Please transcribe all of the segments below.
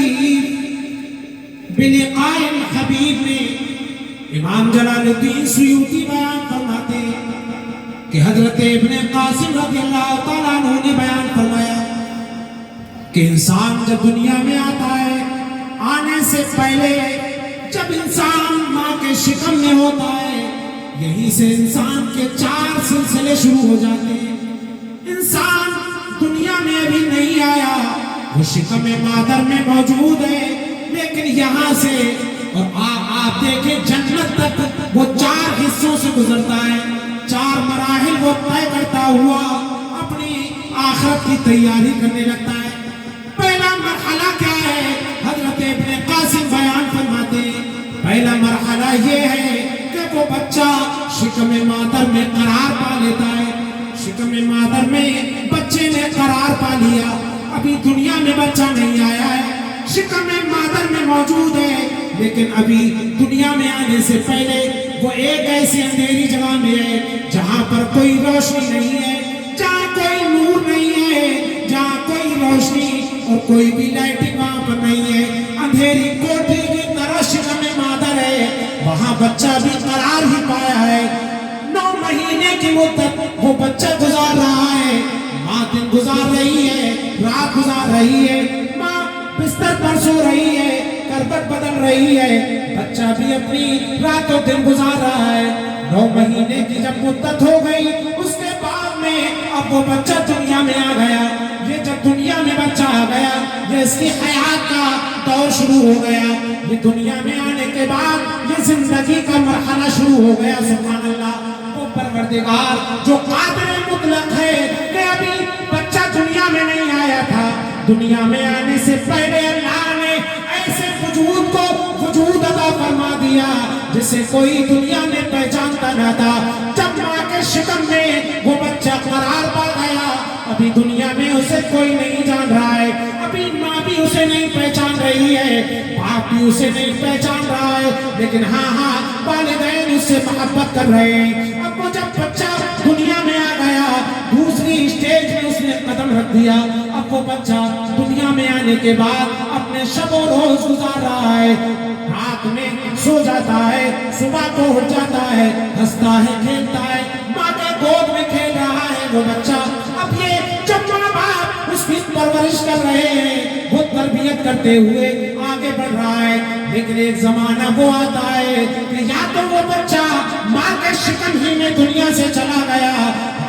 الشریف بلقاء الحبیب میں امام جلال الدین سیوطی بیان فرماتے کہ حضرت ابن قاسم رضی اللہ تعالیٰ عنہ نے بیان فرمایا کہ انسان جب دنیا میں آتا ہے آنے سے پہلے جب انسان ماں کے شکم میں ہوتا ہے یہیں سے انسان کے 4 سلسلے شروع ہو جاتے ہیں. انسان دنیا میں ابھی نہیں آیا، وہ شکم مادر میں موجود ہے، لیکن یہاں سے اور آپ دیکھیں جنت تک وہ 4 حصوں سے گزرتا ہے. 4 مراحل وہ طے کرتا ہوا اپنی آخرت کی تیاری کرنے لگتا ہے. پہلا مرحلہ کیا ہے؟ حضرت ابن قاسم بیان فرماتے ہیں پہلا مرحلہ یہ ہے کہ وہ بچہ شکم مادر میں قرار پا لیتا ہے. شکم مادر میں بچے نے قرار پا لیا، ابھی دنیا میں بچہ نہیں آیا ہے، شکم مادر میں موجود ہے، لیکن ابھی دنیا میں آنے سے پہلے وہ ایک ایسی اندھیری جگہ میں ہے جہاں پر کوئی روشنی نہیں ہے، جہاں کوئی نور نہیں ہے، جہاں کوئی روشنی اور کوئی بھی لائٹنگ وہاں پر نہیں ہے، اندھیری کوٹھی کی طرح شکم مادر ہے. وہاں بچہ بھی قرار ہی پایا ہے. 9 مہینے کی مدت وہ بچہ گزار رہا ہے، ماں دن گزار رہی ہے، رات گزار رہی ہے، ماں بستر پر سو رہی ہے، کربت بدل رہی ہے، بچہ بھی اپنی رات و دن گزار رہا ہے. 9 مہینے کی جب مدت ہو گئی اس کے بعد میں اب وہ بچہ دنیا میں آ گیا. یہ جب دنیا میں بچہ آ گیا یہ اس کی حیات کا دور شروع ہو گیا. یہ دنیا میں آنے کے بعد یہ زندگی کا مرحلہ شروع ہو گیا. سبحان اللہ. وہ پروردگار جو قادر مطلق ہے کہ ابھی بچہ دنیا میں نہیں آیا تھا، دنیا میں آنے سے پہلے اللہ نے ایسے وجود کو وجود عطا فرما دیا جسے کوئی دنیا میں پہچانتا نہ تھا. جب ماں کے شکم میں وہ بچہ قرار پا گیا ابھی دنیا میں اسے کوئی نہیں جان رہا ہے، ابھی ماں بھی اسے نہیں پہچان رہی ہے، باپ بھی اسے نہیں پہچان رہا ہے، لیکن ہاں والدین اس سے محبت کر رہے ہیں. اب وہ جب بچہ دنیا میں آ گیا دوسری اسٹیج میں اس نے قدم رکھ دیا. اب وہ بچہ دنیا میں آنے کے بعد اپنے شب و روز گزار رہا ہے، رات میں سو جاتا ہے، صبح کو اٹھ جاتا ہے، ہنستا ہے، کھیلتا ہے، ماں کے گود میں کھیل رہا ہے وہ بچہ. اب یہ جب ماں باپ اس کی پرورش کر رہے ہیں، وہ تربیت کرتے ہوئے آگے بڑھ رہا ہے، لیکن ایک زمانہ وہ آتا ہے کہ یا تو وہ بچہ ماں کے شکم ہی میں دنیا سے چلا گیا،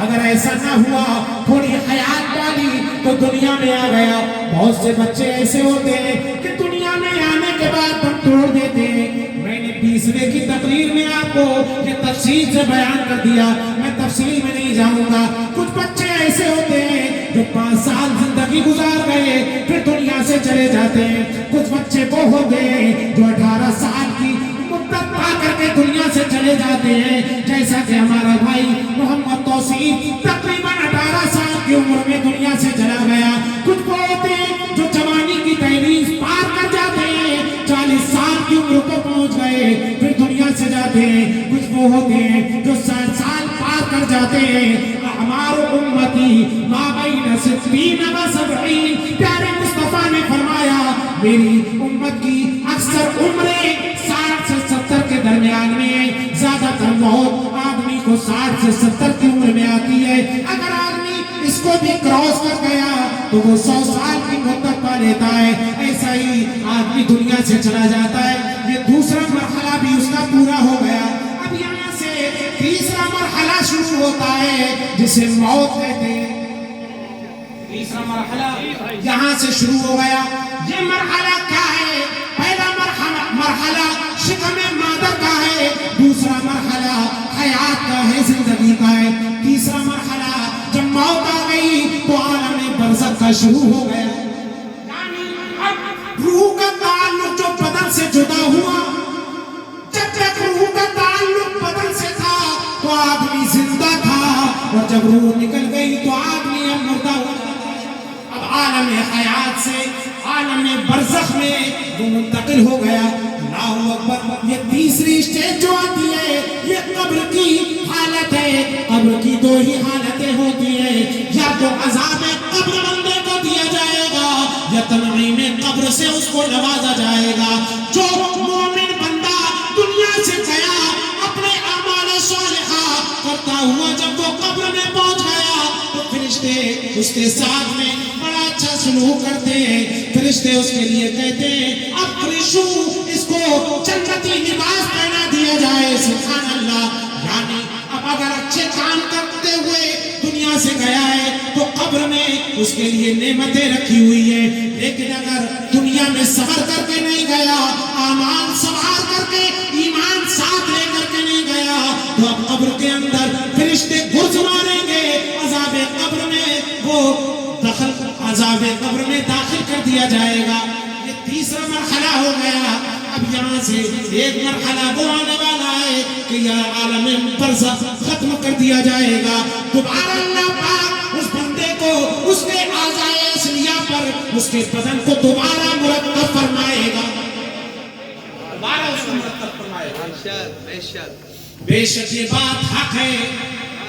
اگر ایسا نہ ہوا تھوڑی حیات پالی تو دنیا میں آ گیا. بہت سے بچے ایسے ہوتے ہیں کہ دنیا میں آنے کے بعد ہم توڑ دیتے ہیں. میں نے 20ویں کی تقریر میں آپ کو یہ تفصیل سے بیان کر دیا، میں تفصیل میں نہیں جاؤں گا. کچھ بچے ایسے ہوتے ہیں جو 5 سال زندگی گزار گئے پھر دنیا سے چلے جاتے ہیں. کچھ بچے وہ ہوتے ہیں جو 18 سال کی مدت پا کر کے دنیا سے چلے جاتے ہیں، جیسا کہ ہمارا بھائی محمد توصیف تقریباً 18 سال کی عمر میں دنیا سے چلا گیا. کچھ وہ ہوتے ہیں جو جوانی کی دہلیز پار کر جاتے ہیں، 40 سال کی عمر کو پہنچ گئے پھر دنیا سے جاتے ہیں. کچھ وہ ہوتے ہیں جو 60 سال پار کر جاتے ہیں. ہمارا امتی ما بین 60 و 70، پیارے مصطفیٰ نے فرمایا میری امت کی اکثر عمریں 60 سے 70 کے درمیان میں، زیادہ تر موت آدمی کو 60 سے 70 کی عمر میں آتی ہے. اگر آدمی اس کو بھی کراس کر گیا تو وہ 100 سال کی مدت پا لیتا ہے. ایسا ہی آدمی دنیا سے چلا جاتا ہے. یہ دوسرا مرحلہ بھی اس کا پورا ہو گیا. اب یہاں سے تیسرا مرحلہ شروع ہوتا ہے جسے موت کہتے ہیں. تیسرا مرحلہ یہاں سے شروع ہو گیا. یہ مرحلہ کیا ہے؟ پہلا مرحلہ شکم مادر کا ہے، دوسرا مرحلہ حیات کا ہے، زندگی کا ہے، تیسرا مرحلہ جب موت آ گئی تو عالم برزخ کا شروع ہو گیا. یعنی اب روح کا تعلق جو بدن سے جدا ہوا، جب تک روح کا تعلق بدن سے تھا تو آدمی زندہ تھا، اور جب روح نکل گئی تو آدمی اب مردہ ہو جاتا ہے. اب عالم حیات سے عالم برزخ میں وہ منتقل ہو گیا. اللہ اکبر. یہ تیسری اسٹیج جو آتی ہے یہ قبر کی حالت ہے. قبر کی 2 ہی حالتیں ہوتی ہیں، یا تو عذاب قبر بندے کو دیا جائے گا یا تنعیم قبر قبر سے اس کو نوازا جائے گا. جو مومن بندہ دنیا سے گیا اپنے اعمال صالحہ کرتا ہوا جب وہ قبر میں پہنچ گیا تو فرشتے اس کے ساتھ میں بڑا اچھا سلوک کرتے ہیں. فرشتے اس کے لیے کہتے ہیں افرشو، اس کو جنتی لباس پہنا دیا جائے. سبحان اللہ. یعنی اب اگر اچھے کام کرتے ہوئے دنیا سے گیا ہے تو قبر میں اس کے لیے نعمتیں رکھی ہوئی ہیں، لیکن اگر دنیا میں صبر کر کے نہیں گیا، اعمال سوار کر کے، ایمان ساتھ لے کر کے نہیں گیا تو اب قبر کے اندر فرشتے گرز ماریں گے. عذاب قبر میں وہ عذاب قبر میں داخل کر دیا جائے گا. یہ تیسرا مرحلہ ہو گیا. اب یہاں سے ایک مرحلہ وہ آنے والا ہے کہ یہ عالم برزخ ختم کر دیا جائے گا. دوبارہ اللہ پاک اس بندے کو اس کے اعضائے اصلیہ پر اس کے بدن کو دوبارہ مرتب فرمائے گا. دوبارہ اس کو مرتب فرمائے گا. بے شک یہ بات حق ہے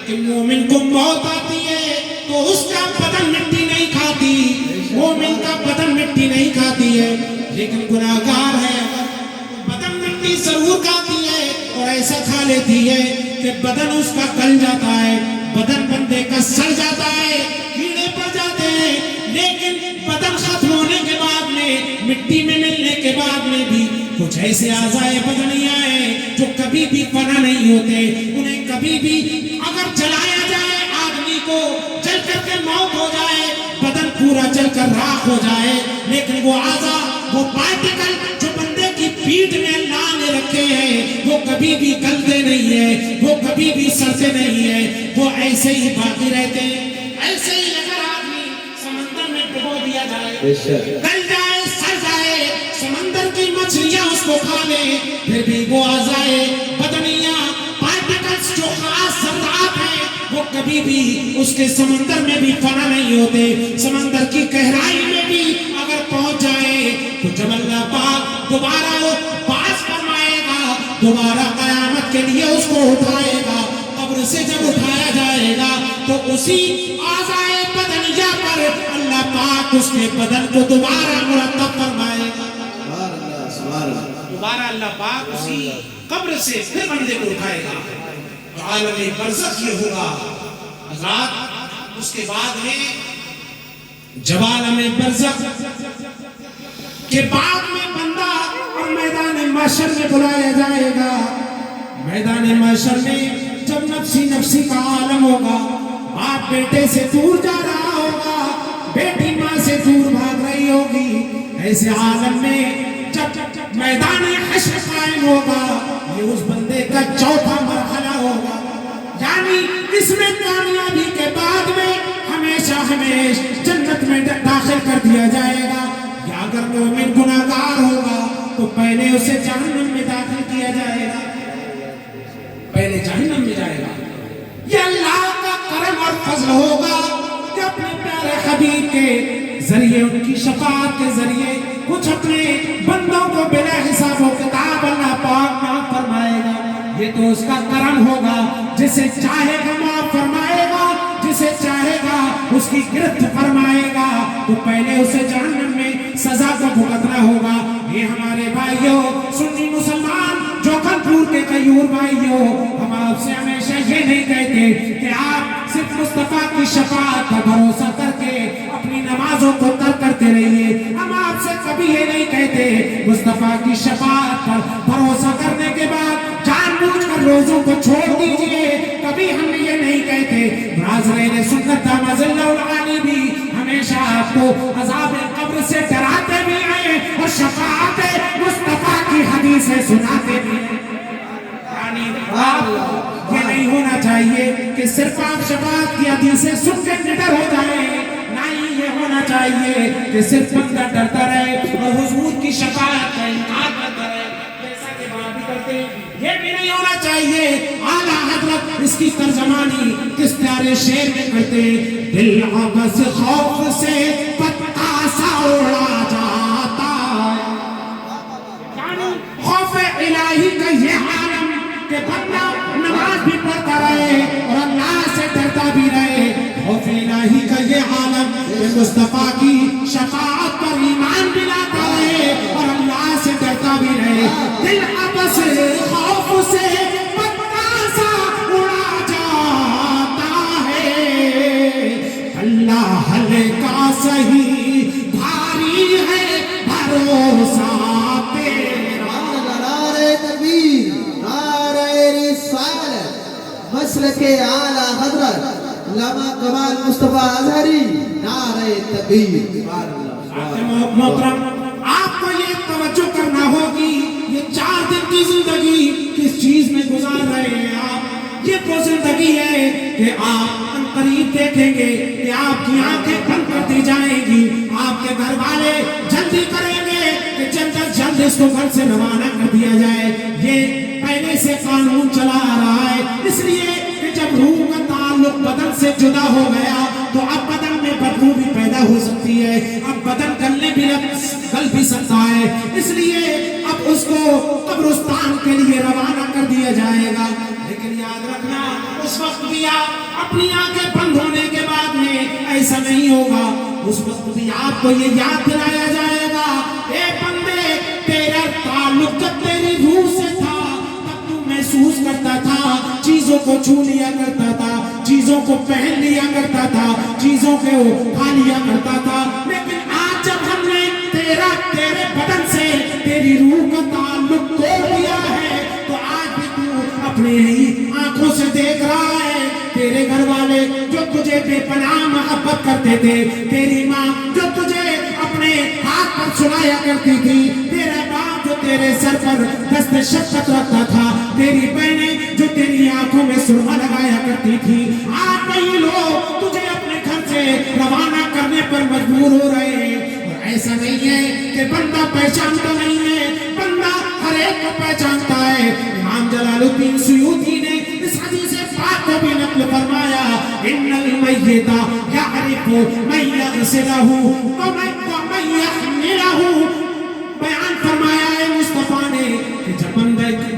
کہ مومن کو موت آتی ہے تو اس کا بدن مٹی نہیں کھاتی. مومن کا بدن مٹی نہیں کھاتی ہے، لیکن گناہگار ہے بدن مٹی ضرور کھاتی ہے اور ایسا کھا لیتی ہے کہ بدن اس کا گل جاتا ہے، بدن بندے کا سڑ جاتا ہے، کیڑے پڑ جاتے ہیں. لیکن بدن ختم ہونے کے بعد میں، مٹی میں ملنے کے بعد میں بھی کچھ ایسے اعضائے بدنیاں ہیں جو کبھی بھی فنا نہیں ہوتے. انہیں کبھی بھی اگر جلایا جائے آدمی کو جل کر کے موت ہو جائے، بدن پورا جل کر راکھ ہو جائے، لیکن وہ اعضا، وہ پارٹیکل جو بندے کی پیٹھ میں اللہ نے رکھے ہیں وہ کبھی بھی گلتے نہیں ہیں، وہ کبھی بھی سڑتے نہیں ہیں، وہ ایسے ہی باقی رہتے ہیں. ایسے ہی اگر آدمی سمندر میں ڈبو دیا جائے، گل جائے، سڑ جائے، سمندر کی مچھلیاں اس کو کھا لیں، پھر بھی وہ اعضائے بدنیاں، پارٹیکلز جو خاص ذرات ہیں وہ کبھی بھی اس کے سمندر میں بھی فنا نہیں ہوتے. سمندر کی گہرائی میں بھی اگر پہنچ جائے تو جب اللہ پاک دوبارہ باز فرمائے گا، دوبارہ قیامت کے لیے اس کو اٹھائے گا، قبر سے جب اٹھایا جائے گا تو اسی اعضائے بدنیہ پر اللہ پاک اس کے بدن کو دوبارہ مرتب فرمائے گا. دوبارہ اللہ پاک اسی قبر سے پھر بندے کو اٹھائے گا. عالم برزخ یہ ہوگا حضرات. اس کے بعد میں جب عالم برزخ کے بعد میں بندہ اور میدان محشر میں بلایا جائے گا. میدان محشر میں جب نفسی نفسی کا عالم ہوگا، باپ بیٹے سے دور جا رہا ہوگا، بیٹی ماں سے دور بھاگ رہی ہوگی، ایسے عالم میں جب میدان حشر قائم ہوگا، یہ اس بندے کا چوتھا مرحلہ ہوگا. یعنی اس میں کامیابی کے بعد میں ہمیشہ ہمیشہ جنت میں داخل کر دیا جائے گا. یا اگر مومن گناہگار ہوگا تو پہلے اسے جہنم میں داخل کیا جائے گا، پہلے جہنم میں جائے گا. یہ اللہ کا کرم اور فضل ہوگا کہ اپنے پیارے حبیب کے ذریعے، ان کی شفاعت کے ذریعے کچھ اپنے بندوں کو بلا حساب و کتاب اللہ پاک معاف فرمائے گا. یہ تو اس کا کرم ہوگا. جسے چاہے گا معاف فرمائے گا، جسے چاہے گا اس کی گرفت فرمائے گا. تو پہلے اسے جہنم میں سزا کو بھگتنا ہوگا. یہ ہمارے بھائیوں، سنی مسلمان جوکھنپور کے غیور بھائیوں، ہم آپ سے ہمیشہ یہ نہیں کہتے کہ آپ صرف مصطفیٰ کی شفاعت پر بھروسہ کر کے اپنی نمازوں کو ترک کرتے رہیے. ہم آپ سے کبھی یہ نہیں کہتے مصطفیٰ کی شفاعت پر بھروسہ کرنے کے بعد جان بوجھ کر روزوں کو چھوڑ دیجئے. کبھی ہم یہ نہیں کہتے. ناظرین سنت دامت اللہ العالی بھی ہمیشہ آپ کو عذاب قبر سے ڈراتے بھی آئے اور شفاعت مصطفیٰ کی حدیثیں سناتے بھی. یعنی آپ یہ نہیں ہونا چاہیے کہ صرف آپ شفاعت کی حدیثیں سن کے نڈر ہو جائیں. نہیں، یہ ہونا چاہیے کہ صرف بندہ ڈرتا رہے اور حضور کی شفاعت کا انکار کرتا رہے جیسا کہ بات بھی کرتے ہیں. یہ بھی نہیں ہونا چاہیے. اعلیٰ حضرت اس کی ترجمانی کس پیارے شعر میں کرتے ہیں: دل عبس خوف سے پتا سا اڑا جاتا ہے. یعنی خوف الہی کا یہ عالم کہ بندہ نماز بھی پڑھتا رہے اور اللہ سے ڈرتا بھی رہے. خوف الہی کا یہ عالم کہ مصطفیٰ کی شفاعت پر ایمان بھی لاتا ہے دل ابس خوف سے پتا سا اڑا جاتا ہے اللہ ہلکا سہی بھاری ہے بھروسہ تیرا نعرہ تکبیر نعرہ رسالت مسلک اعلی حضرت علامہ کمال مصطفیٰ اظہری نعرہ تکبیر محترم آپ کو یہ توجہ کرنا ہوگی یہ 4 دن کی زندگی کس چیز میں گزار رہے ہیں آپ یہ وہ زندگی ہے کہ آپ ان قریب دیکھیں گے کہ آپ کی آنکھیں بند کر دی جائیں گی آپ کے گھر والے جلدی کریں گے کہ جلد از جلد اس کو گھر سے روانہ کر دیا جائے یہ پہلے سے قانون چلا آ رہا ہے اس لیے کہ جب روح کا تعلق بدن سے جدا ہو گیا تو اب بدن میں بدبو بھی پیدا ہو سکتی ہے اب بدن گلنے بھی گل بھی سکتا ہے اس لیے اب اس کو قبرستان کے لیے روانہ کر دیا جائے گا لیکن یاد رکھنا اس وقت بھی آپ اپنی آنکھیں بند ہونے کے بعد میں ایسا نہیں ہوگا اس وقت بھی آپ کو یہ یاد دلایا جائے گا اے بندے تیرا تعلق جب تیری روح سے تھا تب تو محسوس کرتا تھا چیزوں کو چھو لیا کرتا تھا چیزوں کو پہن لیا کرتا تھا چیزوں کو کھا لیا کرتا تھا لیکن آج جب ہم نے تیرے بدن سے تیری روح کا تعلق توڑ دیا ہے تو آج بھی تو اپنے ہی آنکھوں سے دیکھ رہا ہے تیرے گھر والے جو تجھے بے پناہ محبت کرتے تھے تیری ماں جو تجھے اپنے ہاتھ پر سلایا کرتی تھی تیرا باپ جو تیرے سر پر دست شفقت رکھتا تھا تیری بہنیں جو تیری آنکھوں میں سرما لگایا کرتی تھی آج وہی لوگ تجھے اپنے گھر سے روانہ کرنے پر مجبور ہو رہے ہیں اور ایسا نہیں ہے کہ بندہ پہچانتا نہیں ہے بندہ ہر ایک کو پہچانتا ہے امام جلال الدین سیوطی نے اس حدیث پاک کو بھی نقل فرمایا ان المیت یعرف من یغسلہ ومن یحملہ بیان فرمایا ہے مصطفیٰ نے کہ جب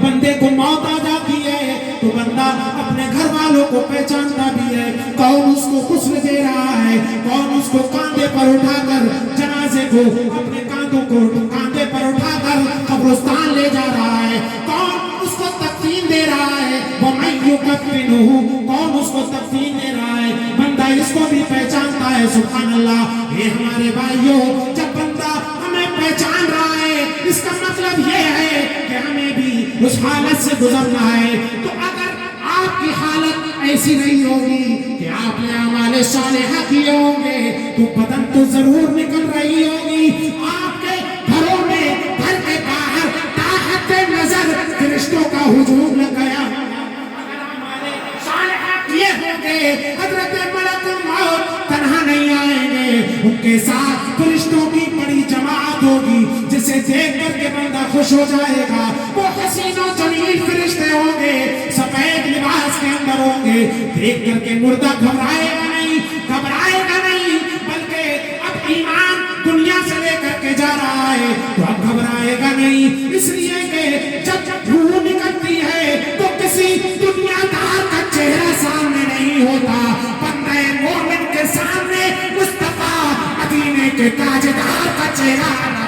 بندے کو موت آ جاتی ہے تو بندہ اپنے گھر والوں کو پہچانتا بھی ہے کون اس کو غسل دے رہا ہے کون اس کو کاندھے پر اٹھا کر جنازے کو اپنے کاندھوں کو کاندھے پر اٹھا کر قبرستان لے جا رہا ہے کون اس کو تکفین دے رہا ہے وَمَن يُكَفِّنُهُ کون اس کو تکفین دے رہا ہے بندہ اس کو بھی پہچانتا ہے سبحان اللہ یہ ہمارے بھائیوں جب بندہ ہمیں پہچان رہا ہے اس کا مطلب یہ ہے کہ ہمیں بھی اس حالت سے گزرنا ہے تو اگر آپ کی حالت ایسی نہیں ہوگی کہ آپ نے اعمال صالحہ کیے ہوں گے تو بدن تو ضرور نکل رہی ہوگی آپ کے گھروں میں گھر کے باہر تاحت نظر فرشتوں کا ہجوم لگ گیا اگر اعمال صالحہ کیے ہوں گے حضرت ملک الموت تنہا نہیں آئیں گے ان کے ساتھ فرشتوں کی بڑی جماعت ہوگی جسے دیکھ کر کے بندہ خوش ہو جائے گا وہ حسین و جمیل فرشتے ہوں گے سفید لباس کے اندر ہوں گے دیکھ کر کے مردہ گھبرائے گا نہیں بلکہ اب ایمان دنیا سے لے کر کے جا رہا ہے تو اب گھبرائے گا نہیں اس لیے کہ جب روح نکلتی ہے تو کسی دنیا دار کا چہرہ سامنے نہیں ہوتا بندہ مومن کے سامنے مصطفیٰ مدینے کے تاجدار کا چہرہ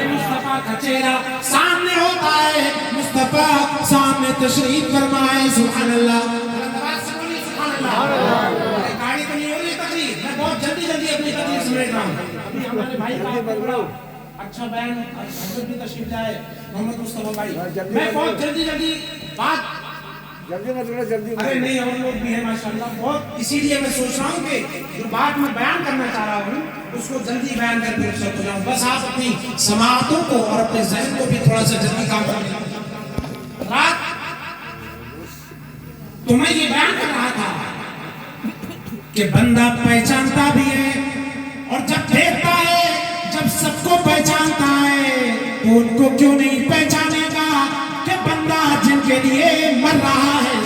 مصطفیٰ کا چہرہ سامنے ہوتا ہے مصطفیٰ سامنے تشریف فرمائے سبحان اللہ گاڑی تو نہیں ہو رہی تقریر میں بہت جلدی اپنی تقریر سمیٹ رہا ہوں ہمارے بھائی کا بڑا اچھا بیان حضرت بھی تشریف لائے محمد مصطفیٰ بھائی میں بہت جلدی بات ارے نہیں ہم لوگ بھی ہیں ماشاءاللہ بہت اسی لیے میں سوچ رہا ہوں کہ جو بات میں بیان کرنا چاہ رہا ہوں اس کو جلدی بیان کر کے رخصت ہو جاؤں بس آپ اپنی سماعتوں کو اور اپنے ذہن کو بھی تھوڑا سا جلدی کام کر لیں رات تو میں یہ بیان کر رہا تھا کہ بندہ پہچانتا بھی ہے اور جب دیکھتا ہے جب سب کو پہچانتا ہے تو ان کو کیوں نہیں پہچانے گا کہ بندہ جن کے لیے مر رہا ہے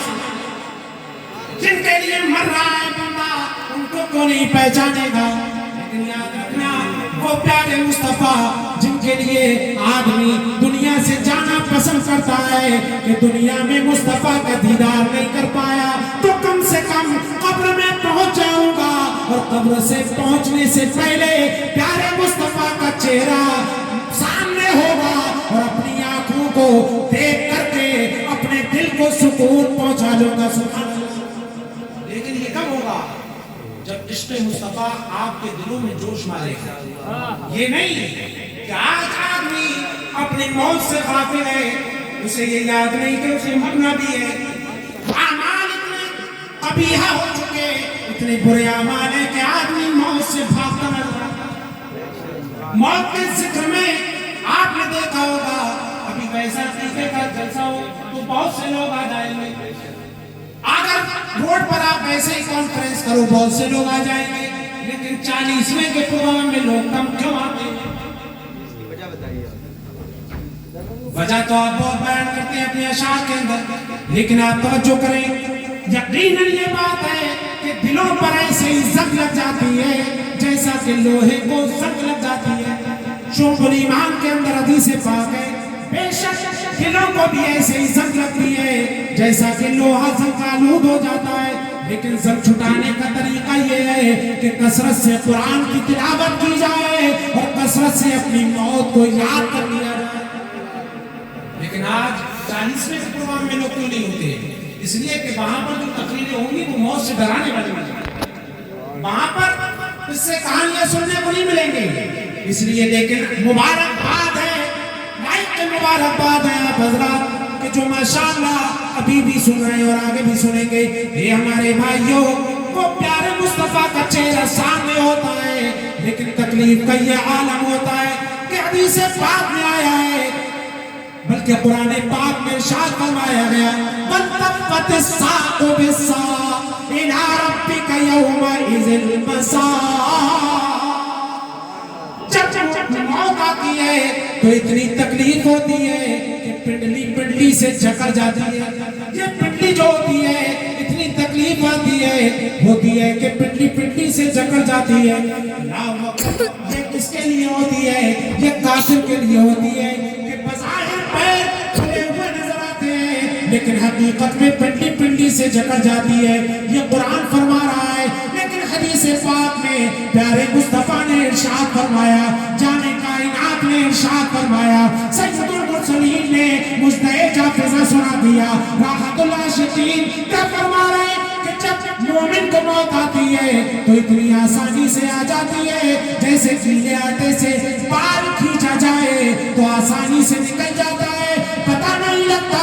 بندہ ان کو کیوں نہیں پہچانے گا لیکن یاد رکھنا وہ پیارے مصطفیٰ جن کے لیے آدمی دنیا سے جانا پسند کرتا ہے کہ دنیا میں مصطفیٰ کا دیدار نہیں کر پایا تو کم سے کم قبر میں پہنچ جاؤں گا اور قبر سے پہنچنے سے پہلے پیارے مصطفیٰ کا چہرہ سامنے ہو آنکھوں میں جوش مارے گا. یہ نہیں کہ آج آدمی اپنی موت سے غافل ہے, اسے یہ یاد نہیں کہ اسے مرنا بھی ہے. اعمال اتنے قبیح ہو چکے, اتنے برے اعمال ہیں کہ آدمی موت سے بھاگتا نظر آتا ہے. موت کے ذکر میں آپ نے دیکھا ہوگا ابھی ویسا طریقے کا جلسہ ہو تو بہت سے لوگ آ جائیں گے. اگر روڈ پر آپ ایسے ہی کانفرنس کرو بہت سے لوگ آ جائیں گے, لیکن 40ویں کے پروگرام میں لوگ کم کیوں آتے ہیں؟ وجہ تو آپ بہت بیان کرتے ہیں اپنے اشعار کے اندر, لیکن آپ توجہ کریں, یقیناً یہ بات ہے کہ دلوں پر ایسے ہی زنگ لگ جاتی ہے جیسا کہ لوہے کو زنگ لگ جاتی ہے. شعب الایمان کے اندر حدیث پاک ہے, بے شک دلوں کو بھی ایسے ہی زنگ لگتی ہے جیسا کہ لوہا زنگ آلود ہو جاتا ہے. لیکن زنگ چھٹانے کا طریقہ یہ ہے کہ کثرت سے قرآن کی تلاوت کی جائے اور کثرت سے اپنی موت کو یاد کر لیا جائے. لیکن آج 40ویں کے پروگرام میں لوگ کیوں نہیں ہوتے؟ اس لیے کہ وہاں پر جو تقریریں ہوں گی وہ موت سے ڈرانے والی ہیں. وہاں پر اس سے کہانیاں سننے کو نہیں ملیں گے. اس لیے لیکن مبارکباد ہے, لائق مبارکباد ہے آپ حضرات کہ جو ماشاءاللہ ابھی بھی سن رہے ہیں اور آگے بھی سنیں گے. یہ ہمارے بھائیوں, وہ پیارے مصطفیٰ کا چہرہ سامنے ہوتا ہے, لیکن تکلیف کا یہ عالم ہوتا ہے کہ حدیث پاک میں آیا ہے, بلکہ قرآن پاک میں ارشاد فرمایا گیا وَالتَّفَّتِ السَّاقُ بِالسَّاقِ إِلَىٰ رَبِّكَ يَوْمَئِذٍ الْمَسَاقُ. جب موت آتی ہے تو اتنی تکلیف ہوتی ہے کہ پنڈلی پنڈلی سے جکڑ جاتی ہے. یہ پنڈلی جو ہوتی ہے اتنی تکلیف آتی ہے کہ پنڈلی پنڈلی سے جکڑ جاتی ہے. یہ کس کے لیے ہوتی ہے؟ یہ کافر کے لیے ہوتی ہے کہ بظاہر پیر کھلے ہوئے نظر آتے ہیں لیکن حقیقت میں پنڈلی پنڈلی سے جکڑ جاتی ہے. یہ قرآن فرما رہا ہے, لیکن حدیث پاک میں پیارے مصطفیٰ نے ارشاد فرمایا, جانے کائنات نے ارشاد فرمایا, سید المرسلین نے مجدے جافزہ سنا دیا. راحت العاشقین کیا فرما رہے ہیں کہ جب مومن کو موت آتی ہے تو اتنی آسانی سے آ جاتی ہے جیسے گیلے آٹے سے بال کھینچا جائے تو آسانی سے نکل جاتا ہے, پتہ نہیں لگتا.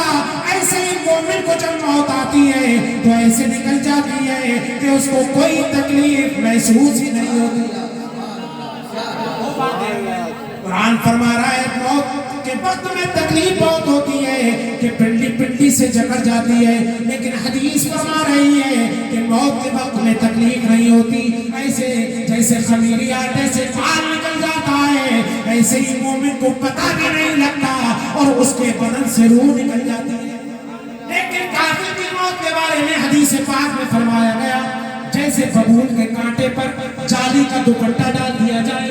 ایسے ہی مومن کو جب موت آتی ہے تو ایسے نکل جاتی ہے کہ اس کو کوئی تکلیف محسوس ہی نہیں ہوتی. قرآن فرما رہا ہے موت کے وقت میں تکلیف بہت ہوتی ہے کہ پنڈلی پنڈلی سے جکڑ جاتی ہے, لیکن حدیث فرما رہی ہے کہ موت کے وقت میں تکلیف نہیں ہوتی. ایسے جیسے خمیری آٹے سے بال نکل جاتا ہے ایسے ہی مومن کو پتہ بھی نہیں لگتا اور اس کے بدن سے روح نکل جاتی ہے. لیکن کافر کی موت کے بارے میں حدیث پاک میں فرمایا گیا جیسے ببول کے کانٹے پر جالی کا دوپٹہ ڈال دیا جائے,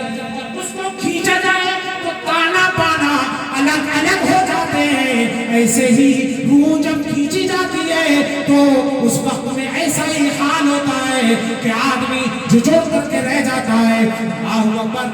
اس کو کھینچا جائے تو تانا پانا الگ الگ ہو جاتے ہیں. ایسے ہی روح جب کھینچی جاتی ہے تو اس وقت میں ایسا ہی حال ہوتا ہے کہ آدمی جھجھوڑ کر کے رہ جاتا ہے. اللہ اکبر.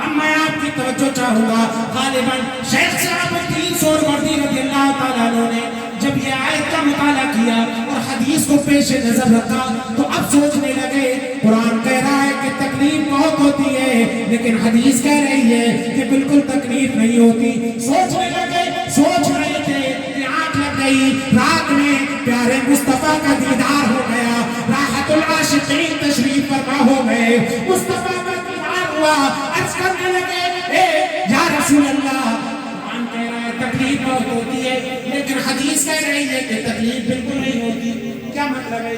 اب میں آپ کی توجہ چاہوں گا, غالباً شیخ صاحب الدین سہروردی رضی اللہ تعالیٰ عنہ نے جب یہ آیت کا مطالعہ کیا اور حدیث کو پیش نظر رکھا تو اب سوچنے لگے, قرآن کہہ رہا ہے کہ تکلیف بہت ہوتی ہے لیکن حدیث کہہ رہی ہے کہ بالکل تکلیف نہیں ہوتی. سوچنے لگے, سوچ رہے تھے کہ آنکھ لگ گئی, رات میں پیارے مصطفیٰ کا دیدار ہو گیا, راحت العاشقین تشریف فرما ہو گئے, مصطفیٰ کا دیدار ہوا. عرض کرنے لگے اے یا رسول اللہ, قرآن کہہ رہا ہے تکلیف بہت ہوتی ہے لیکن حدیث کہہ رہی ہے کہ تکلیف بالکل نہیں ہوتی. کیا مطلب ہے؟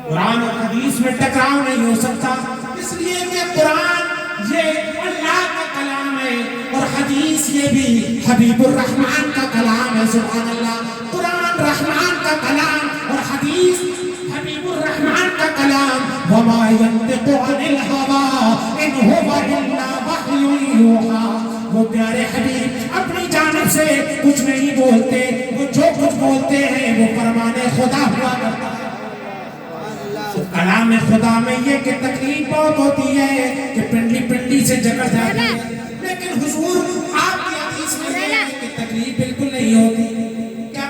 قرآن اور حدیث میں ٹکراؤ نہیں ہو سکتا, اس لیے کہ قرآن یہ اللہ کا کلام ہے اور حدیث یہ بھی حبیب الرحمن کا کلام ہے. سبحان اللہ. قرآن رحمان کا کلام اور حدیث حبیب الرحمن کا کلام. وما ينطق عن الهوى ان هو الا وحی یوحی. وہ پیارے حبیب اپنی جانب سے کچھ نہیں بولتے, وہ جو کچھ بولتے ہیں وہ فرمان خدا ہوا کرتا ہے. کلام خدا میں یہ کہ تکلیف بہت ہوتی ہے کہ پنڈلی پنڈلی سے جکڑ جاتی ہے, لیکن حضور آپ کی حدیث میں یہ ہے کہ تکلیف بالکل نہیں ہوتی. کیا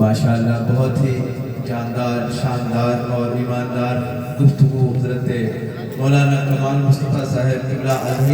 ماشاءاللہ بہت ہی جاندار شاندار اور ایماندار گفتگو حضرت مولانا کمال مصطفیٰ صاحب قبلہ